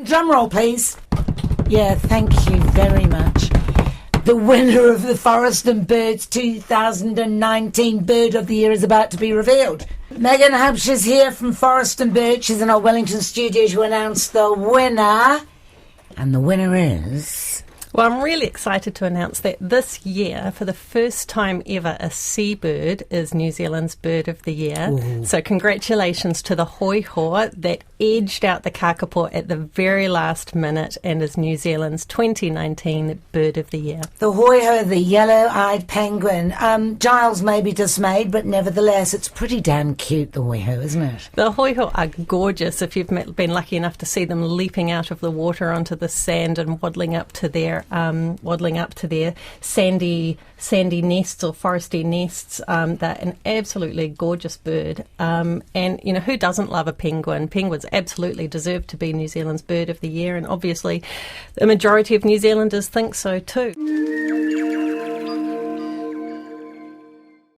Drum roll, please. Yeah, thank you very much. The winner of the Forest and Birds 2019 Bird of the Year is about to be revealed. Megan Hubscher's here from Forest and Bird. She's in our Wellington studio to announce the winner. And the winner is... Well, I'm really excited to announce that this year, for the first time ever, a seabird is New Zealand's Bird of the Year. Ooh. So congratulations to the Hoiho that edged out the Kākāpō at the very last minute and is New Zealand's 2019 Bird of the Year. The Hoiho, the yellow-eyed penguin. Giles may be dismayed, but nevertheless, it's pretty damn cute, the Hoiho, isn't it? The Hoiho are gorgeous if you've been lucky enough to see them leaping out of the water onto the sand and waddling up to their sandy nests or foresty nests. They're an absolutely gorgeous bird. And, you know, who doesn't love a penguin? Penguins absolutely deserve to be New Zealand's Bird of the Year, and obviously the majority of New Zealanders think so too.